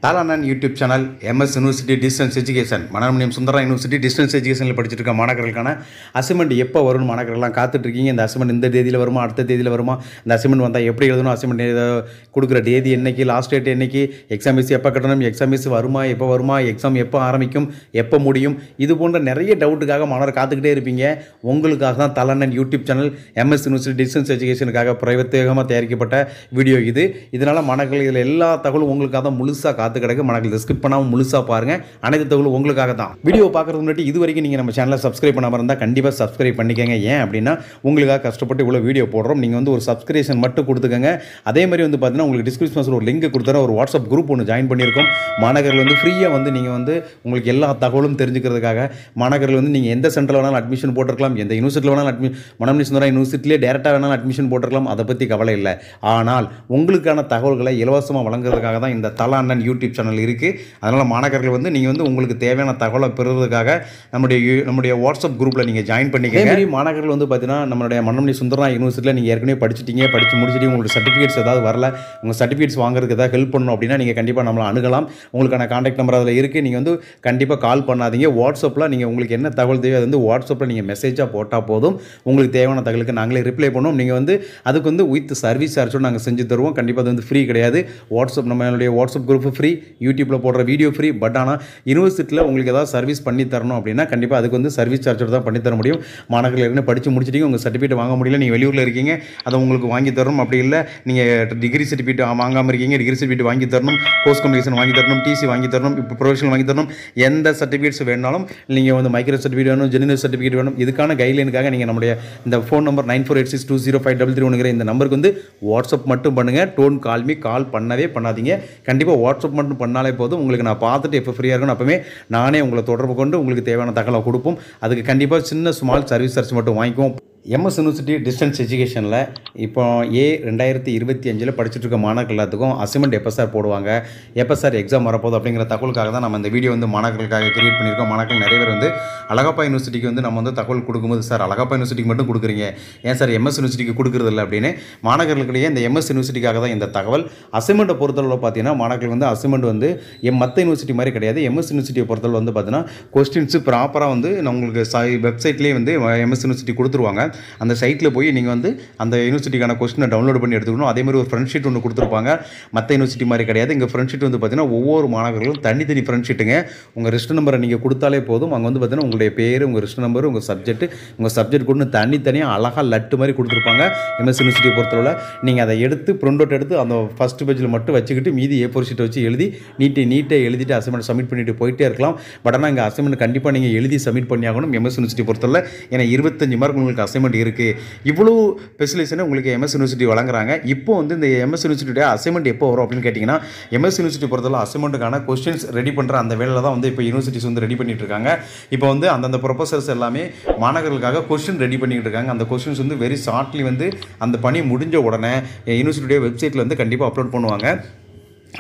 தாலானன் YouTube channel MS university distance education Manonmaniam Sundara university distance எஜுகேஷனில் படிச்சுட்டு இருக்க மாணவர்களுக்கான அசைன்மெண்ட் எப்போ வரும்னு மாணவர்கள்லாம் காத்துட்ருக்கீங்க. இந்த அசைன்மெண்ட் இந்த தேதியில் வருமா, அடுத்த தேதியில் வருமா, இந்த அசைன்மெண்ட் வந்தால் எப்படி எழுதணும், அசைன்மெண்ட் கொடுக்குற தேதி என்னைக்கு, லாஸ்ட் டேட் என்னைக்கு, எக்ஸாம் ஃபீஸ் எப்போ கட்டணும், எக்ஸாம் ஃபீஸ் வருமா, எப்போ வருமா, எக்ஸாம் எப்போ ஆரம்பிக்கும், எப்போ முடியும், இது போன்ற நிறைய டவுட்டுக்காக மாணவர் காத்துக்கிட்டே இருப்பீங்க. உங்களுக்காக தான் தாலானன் YouTube channel MS university distance எஜுகேஷனுக்காக பிரத்யேகமாக தயாரிக்கப்பட்ட வீடியோ இது. இதனால் மாணவர்கள் இதில் எல்லா தகவலும் உங்களுக்காக தான் முழுசாக காத்து கிடக்கு. மாணவர்கள் ஸ்கிப் பண்ணாமல் முழுசாக பாருங்கள். அனைத்து தகவலும் உங்களுக்காக தான். வீடியோ பார்க்குறது முன்னாடி இது வரைக்கும் நீங்கள் நம்ம சேனலை சப்ஸ்கிரைப் பண்ணாமல் இருந்தால் கண்டிப்பாக சப்ஸ்கிரைப் பண்ணிக்கங்க. ஏன் அப்படின்னா உங்களுக்காக கஷ்டப்பட்டு இவ்வளோ வீடியோ போடுறோம். நீங்கள் வந்து ஒரு சப்ஸ்கிரிப்ஷன் மட்டும் கொடுத்துக்கங்க. அதே மாதிரி வந்து பார்த்தீங்கன்னா உங்களுக்கு டிஸ்கிரிப்ஷன் ஒரு லிங்க் கொடுத்துறேன். ஒரு வாட்ஸ்அப் குரூப் ஒன்று ஜாயின் பண்ணியிருக்கோம். மாணவர்கள் வந்து ஃப்ரீயாக வந்து நீங்கள் வந்து உங்களுக்கு எல்லா தகவலும் தெரிஞ்சுக்கிறதுக்காக மாணவர்கள் வந்து நீங்கள் எந்த சென்டரில் வேணாலும் அட்மிஷன் போட்டிருக்கலாம், எந்த யூனிவர்சிட்டியில் வேணாலும் மனோன்மணியம் சுந்தரா யூனிவர்சிட்டிலே டேரெக்டாக வேணாலும் அட்மிஷன் போட்டிருக்கலாம். அதை பற்றி கவலை இல்லை. ஆனால் உங்களுக்கான தகவல்களை இலவசமாக வழங்குறதுக்காக தான் இந்த தாலானன் யூடியூப் சேனல் இருக்குது. அதனால் மாணவர்கள் வந்து நீங்கள் வந்து உங்களுக்கு தேவையான தகவலை பெறுவதற்காக நம்முடைய வாட்ஸ்அப் குரூப்பில் நீங்கள் ஜாயின் பண்ணிக்கங்க. மாணவர்கள் வந்து பார்த்தீங்கன்னா நம்மளுடைய மனோன்மணியம் சுந்தரா யூனிவர்சிட்டியில் நீங்கள் ஏற்கனவே படிச்சு முடிச்சுட்டு உங்களுக்கு சர்டிஃபிகேட்ஸ் ஏதாவது வரல, உங்கள் சர்டிஃபிகேட்ஸ் வாங்குறதுக்கு ஏதாவது ஹெல்ப் பண்ணணும் அப்படின்னா நீங்கள் கண்டிப்பாக நம்மளை அணுகலாம். உங்களுக்கான கான்டாக்ட் நம்பர் அதில் இருக்குது. நீங்கள் வந்து கண்டிப்பாக கால் பண்ணாதீங்க. வாட்ஸ்அப்பில் நீங்கள் உங்களுக்கு என்ன தகவல் தேவை அது வந்து வாட்ஸ்அப்பில் நீங்கள் மெசேஜாக போட்டால் போதும். உங்களுக்கு தேவையான தகவலுக்கு நாங்களே ரிப்ளை பண்ணுவோம். நீங்கள் வந்து அதுக்கு வந்து வித் சர்வீஸ் சார்ஜோடு நாங்கள் செஞ்சு தருவோம். கண்டிப்பாக அது வந்து ஃப்ரீ கிடையாது. நம்மளுடைய வாட்ஸ்அப் குரூப் ஃப்ரீ, யூடியூப்பில் போடுற வீடியோ ஃப்ரீ. பட் ஆனால் யூனிவர்சிட்டியில் உங்களுக்கு ஏதாவது சர்வீஸ் பண்ணி தரணும் அப்படின்னா கண்டிப்பாக அதுக்கு வந்து சர்வீஸ் சார்ஜோடு தான் பண்ணி தர முடியும். மாணவர்கள் ஏற்கனவே படித்து முடிச்சிட்டீங்க, உங்கள் சர்டிஃபிகேட் வாங்க முடியல, நீங்கள் வெளியூரில் இருக்கீங்க, அதை உங்களுக்கு வாங்கி தரணும். அப்படி இல்லை நீங்கள் டிகிரி சர்டிஃபிகேட் வாங்காமல் இருக்கீங்க, டிகிரி சர்டிஃபிகேட் வாங்கி தரணும், போஸ்ட் கம்யூனிகேஷன் வாங்கி தரணும், TC வாங்கி தரணும், இப்போ ப்ரொஃபஷனல் வாங்கி தரணும். எந்த சர்டிஃபிகேட்ஸ் வேணாலும் நீங்கள் வந்து மைக்ரோ சர்டிஃபிகேட் வேணும், ஜெனினல் சர்டிஃபிகேட் வேணும். இதுக்கான கைட்லைனுக்காக நீங்கள் நம்முடைய இந்த ஃபோன் நம்பர் 9486205331 இந்த நம்பருக்கு வந்து வாட்ஸ்அப் மட்டும் பண்ணுங்கள். டோன்ட் கால் மீ, கால் பண்ணவே பண்ணாதீங்க. கண்டிப்பாக வாட்ஸ்அப் மட்டும் பண்ணாலே போதும். உங்களுக்கு நான் பார்த்துட்டு எப்போ ஃப்ரீயாக இருக்கணும் அப்போவே நானே உங்களை தொடர்பு கொண்டு உங்களுக்கு தேவையான தகவலை கொடுப்போம். அதுக்கு கண்டிப்பாக சின்ன ஸ்மால் சர்வீஸ் சார்ஜ் மட்டும் வாங்கிக்குவோம். MS யூனிவர்சிட்டி டிஸ்டன்ஸ் எஜுகேஷனில் இப்போ 2025 படிச்சுட்டு இருக்க மாணவர்கள் எல்லாத்துக்கும் அசைன்மெண்ட் எப்போ சார் போடுவாங்க, எப்போ சார் எக்ஸாம் வரப்போகுது அப்படிங்கிற தகவலுக்காக தான் நம்ம இந்த வீடியோ வந்து மாணவர்களுக்காக கிரியேட் பண்ணியிருக்கோம். மாணவர்கள் நிறைய பேர் வந்து அழகப்பா யூனிவர்சிட்டிக்கு வந்து நம்ம வந்து தகவல் கொடுக்கும்போது சார் அழகப்பா யூனிவர்சிட்டிக்கு மட்டும் கொடுக்குறீங்க, ஏன் சார் MS யூனிவர்சிட்டிக்கு கொடுக்குறது இல்லை அப்படின்னு மாணவர்களுக்கிடையே இந்த MS யூனிவர்சிட்டிக்காக தான் இந்த தகவல். அசைன்மெண்ட்டை பொறுத்தளவு பார்த்தீங்கன்னா மாணவர்கள் வந்து அசைன்மெண்ட் வந்து மற்ற யூனிவர்சிட்டி மாதிரி கிடையாது. MS யூனிவர்சிட்டியை பொறுத்தளவு வந்து பார்த்தீங்கன்னா கொஸ்டின்ஸு ப்ராப்பராக வந்து உங்களுக்கு வெப்சைட்லேயே வந்து MS யூனிவர்சிட்டி கொடுத்துருவாங்க. அந்த சைட்டில் போய் நீங்கள் வந்து அந்த யூனிவர்சிட்டிக்கான கொஸ்டினை டவுன்லோட் பண்ணி எடுத்துக்கணும். அதே மாதிரி ஒரு ஃப்ரெண்ட் ஷீட் ஒன்று கொடுத்துருப்பாங்க. மற்ற யூனிவர்சிட்டி மாதிரி கிடையாது. இங்கே ஃப்ரெண்ட் ஷீட் வந்து பார்த்தீங்கன்னா ஒவ்வொரு மாணவர்களும் தனித்தனி ஃப்ரெண்ட் ஷீட்டுங்க. உங்கள் ரிஜிஸ்டர் நம்பரை நீங்கள் கொடுத்தாலே போதும். அங்கே வந்து பார்த்தீங்கன்னா உங்களுடைய பேர், உங்கள் ரிஜிஸ்டர் நம்பர், உங்கள் சப்ஜெக்ட் கொண்டு தனித்தனியாக அழகாக லட்டு மாதிரி கொடுத்துருப்பாங்க. MS யூனிவர்சிட்டியை பொறுத்தவரை நீங்கள் அதை எடுத்து பிரிண்ட் அவுட் எடுத்து அந்த ஃபஸ்ட் பேஜில் மட்டும் வச்சுக்கிட்டு மீதி A4 ஷீட்டை வச்சு எழுதி நீட்டாக எழுதிட்டு அசைன்மெண்ட் சப்மிட் பண்ணிட்டு போயிட்டே இருக்கலாம். பட் ஆனால் இங்கே அசைன்மெண்ட் கண்டிப்பாக நீங்கள் எழுதி சப்மிட் பண்ணி ஆகணும். MS யூனிவர்சிட்டி பொறுத்தவரை ஏன்னா 25 மார்க் உங்களுக்கு அசைன்மெண்ட் இருக்குது. இவ்வளோ ஸ்பெஷலைசேஷனை உங்களுக்கு MS யூனிவர்சிட்டி வழங்குறாங்க. இப்போ வந்து இந்த MS யூனிவர்சிட்டியோட அசைன்மெண்ட் எப்போ வரும் அப்படின்னு கேட்டிங்கன்னா MS யூனிவர்சிட்டி பொறுத்தவரை அசைன்மெண்ட்டுக்கான கொஸ்டின்ஸ் ரெடி பண்ணுற அந்த வேலையில் தான் வந்து இப்போ யூனிவர்சிட்டிஸ் வந்து ரெடி பண்ணிட்டு இருக்காங்க. இப்போ வந்து அந்தந்த ப்ரொஃபஸர்ஸ் எல்லாமே மாணவர்களுக்காக கொஸ்டின் ரெடி பண்ணிட்டு இருக்காங்க. அந்த கொஸ்டின்ஸ் வந்து வெரி ஷார்ட்லி வந்து அந்த பணி முடிஞ்ச உடனே யூனிவர்சிட்டியோட வெப்சைட்டில் வந்து கண்டிப்பாக அப்லோட் பண்ணுவாங்க.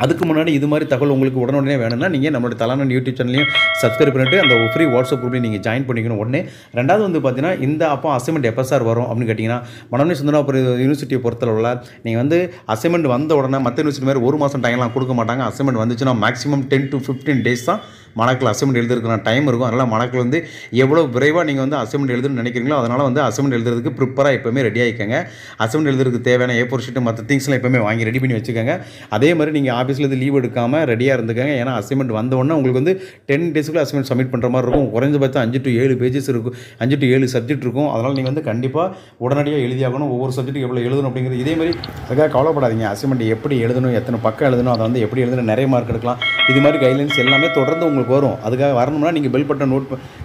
அதுக்கு முன்னாடி இது மாதிரி தகவல் உங்களுக்கு உடனே வேணும்னா நீங்கள் நம்மளோட தாலானன் யூடியூப் சேனலையும் சப்ஸ்கிரைப் பண்ணிட்டு அந்த ஃப்ரீ வாட்ஸ்அப் குரூப்லையும் நீங்கள் ஜாயின் பண்ணிக்கணும் உடனே. ரெண்டாவது வந்து பார்த்தீங்கன்னா இந்த அப்போ அசைன்மெண்ட் எப்போ சார் வரும் அப்படின்னு கேட்டிங்கன்னா மனோன்மணியம் சுந்தரா யூனிவர்சிட்டியை பொறுத்தளவில் நீங்கள் வந்து அசைன்மெண்ட் வந்த உடனே மற்ற யூனிவர்சிட்டி மாதிரி 1 மாதம் டைம்லாம் கொடுக்க மாட்டாங்க. அசைன்மெண்ட் வந்துச்சுன்னா மேக்ஸிமம் 10 to 15 days தான் மாணவர்கள் அசைன்மெண்ட் எழுதுறதுக்கான டைம் இருக்கும். அதனால் மாணவர்கள் வந்து எவ்வளோ விரைவாக நீங்கள் வந்து அசைன்மெண்ட் எழுதுன்னு நினைக்கிறீங்களோ அதனால் வந்து அசைன்மெண்ட் எழுதுறதுக்கு ப்ரிப்பராக எப்போவுமே ரெடி ஆகிக்கங்க. அசைன்மெண்ட் எழுதுறதுக்கு தேவையான A4 ஷீட்டு மற்ற திங்ஸ்லாம் எப்போவுமே வாங்கி ரெடி பண்ணி வச்சுக்கோங்க. அதே மாதிரி நீங்கள் ஆஃபீஸில் லீவ் எடுக்காமல் ரெடியாக இருந்துக்கங்க. ஏன்னா அசைன்மெண்ட் வந்த உடனே உங்களுக்கு வந்து 10 daysக்குள்ள அசைன்மெண்ட் சப்மிட் பண்ணுற மாதிரி இருக்கும். குறைஞ்சபட்சம் 5 to 7 பேஜஸ் இருக்கும், 5 to 7 சப்ஜெக்ட் இருக்கும். அதனால் நீங்கள் வந்து கண்டிப்பாக உடனடியாக எழுதியாகணும். ஒவ்வொரு சப்ஜெக்ட்டுக்கு எவ்வளோ எழுதணும் அப்படிங்கிறது. இதே மாதிரி அதுக்காக கவலைப்படாதீங்க. அசைன்மெண்ட் எப்படி எழுதணும், எத்தனை பக்கம் எழுதணும், அதை வந்து எப்படி எழுதணும், நிறைய மார்க் எடுக்கலாம், இது மாதிரி கைட்லைன்ஸ் எல்லாமே தொடர்ந்து உங்களுக்கு வரும். அதுக்காக வரணும்னா நீங்கள் பெல் பட்டன்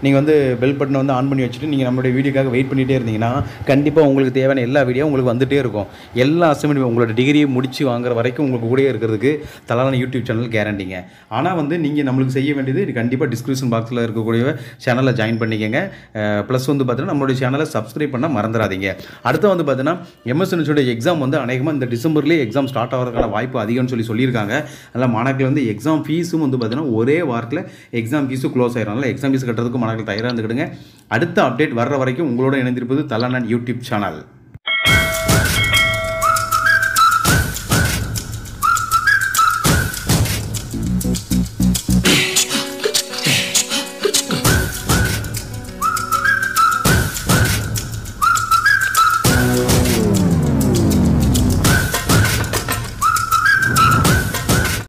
நீங்கள் வந்து பெல் பட்டனை வந்து ஆன் பண்ணி வச்சுட்டு நீங்கள் நம்மளுடைய வீடியோக்காக வெயிட் பண்ணிகிட்டே இருந்தீங்கன்னா கண்டிப்பாக உங்களுக்கு தேவையான எல்லா வீடியோ உங்களுக்கு வந்துகிட்டே இருக்கும். எல்லா அசைன்மெண்ட் உங்களோட டிகிரியை முடிச்சு வாங்குற வரைக்கும் உங்களுக்கு கூடயே இருக்கிறதுக்கு தாலானன் யூடியூப் சேனல் கேரண்டிங்க. ஆனால் வந்து நீங்கள் நம்மளுக்கு செய்ய வேண்டியது கண்டிப்பாக டிஸ்கிரிப்ஷன் பாக்ஸில் இருக்கக்கூடிய சேனலை ஜாயின் பண்ணிக்கங்க. ப்ளஸ் வந்து பார்த்தீங்கன்னா நம்மளுடைய சேனலை சப்ஸ்கிரைப் பண்ண மறந்துடாதீங்க. அடுத்து வந்து பார்த்தீங்கன்னா MS யூனிவர்சிட்டியோட எக்ஸாம் வந்து அநேகமாக இந்த டிசம்பர்லேயே எக்ஸாம் ஸ்டார்ட் ஆகிறதுக்கான வாய்ப்பு அதிகம்னு சொல்லியிருக்காங்க. அதனால் மாணவர்கள் வந்து எக்ஸாம் ஃபீஸும் வந்து பார்த்தீங்கன்னா ஒரே வாரத்தில் எக்ஸாம் ஃபீஸும் க்ளோஸ் ஆயிடும். எக்ஸாம் ஃபீஸ் கட்டுறதுக்கு மாணவர்கள் தயாராக இருந்துக்கிடுங்க. அடுத்த அப்டேட் வர்ற வரைக்கும் உங்களோட இணைந்திருப்பது தாலானன் யூடியூப் சேனல்.